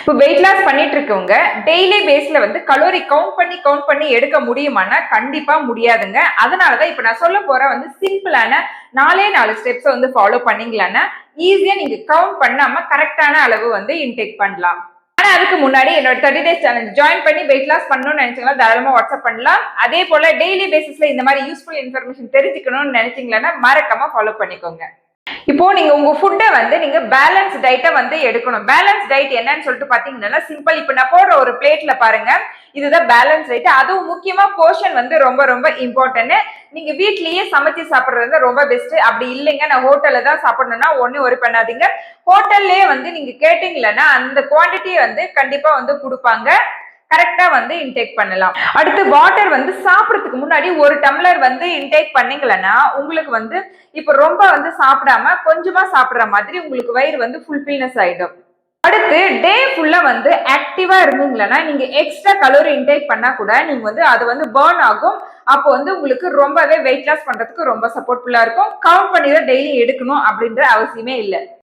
இப்போ weight loss பண்ணிட்டு இருக்கவங்க டெய்லி பேஸ்ல வந்து கலோரி கவுண்ட் பண்ணி எடுக்க முடியுமானா கண்டிப்பா முடியாதுங்க. அதனாலதான் இப்ப நான் சொல்ல போற வந்து சிம்பிளான 4 ஸ்டெப்ஸ் வந்து ஃபாலோ பண்ணீங்களான்னா ஈஸியா நீங்க கவுண்ட் பண்ணாம கரெக்டான அளவு வந்து இன்டேக் பண்ணலாம். ஆனா அதுக்கு முன்னாடி என்னோட 30 டேஸ் சேலஞ்ச் ஜாயின் பண்ணி வெயிட் லாஸ் பண்ணணும்னு நினைச்சீங்கன்னா தாராளமா வாட்ஸ்அப் பண்ணலாம். அதே போல டெய்லி பேசிஸ்ல இந்த மாதிரி யூஸ்ஃபுல் இன்ஃபர்மேஷன் தெரிஞ்சுக்கணும்னு நினைச்சீங்கன்னா மறக்காம ஃபாலோ பண்ணிக்கோங்க. இப்போ நீங்க உங்க ஃபுட்டை வந்து நீங்க பேலன்ஸ் டயட்டை வந்து எடுக்கணும். பேலன்ஸ் டயட் என்னன்னு சொல்லிட்டு பாத்தீங்கன்னா சிம்பிள். இப்ப நான் போடுற ஒரு பிளேட்ல பாருங்க, இதுதான் பேலன்ஸ் டயட். அதுவும் முக்கியமா போர்ஷன் வந்து ரொம்ப ரொம்ப இம்பார்ட்டன்ட். நீங்க வீட்லயே சமைச்சு சாப்பிடுறது ரொம்ப பெஸ்ட். அப்படி இல்லைங்க நான் ஹோட்டல்ல தான் சாப்பிடணும்னா ஒண்ணு ஒரு பண்ணாதீங்க. ஹோட்டல்லயே வந்து நீங்க கேட்டீங்களன்னா அந்த குவான்டிட்டியை வந்து கண்டிப்பா வந்து கொடுப்பாங்க. கரெக்டா வந்து இன்டேக் பண்ணலாம். அடுத்து வாட்டர் வந்து சாப்பிடறதுக்கு முன்னாடி 1 டம்ளர் வந்து இன்டேக் பண்ணீங்களன்னா உங்களுக்கு வந்து இப்ப ரொம்ப வந்து சாப்பிடாம கொஞ்சமா சாப்பிடுற மாதிரி உங்களுக்கு வயிறு வந்து ஃபுல்ஃபில்னஸ் ஆயிடும். அடுத்து டே ஃபுல்லா வந்து ஆக்டிவா இருந்தீங்களன்னா நீங்க எக்ஸ்ட்ரா கலோரி இன்டேக் பண்ணா கூட நீங்க வந்து அது வந்து பர்ன் ஆகும். அப்போ வந்து உங்களுக்கு ரொம்பவே வெயிட் லாஸ் பண்றதுக்கு ரொம்ப சப்போர்ட்ஃபுல்லா இருக்கும். கவுண்ட் பண்ணி தான் டெய்லி எடுக்கணும் அப்படின்ற அவசியமே இல்லை.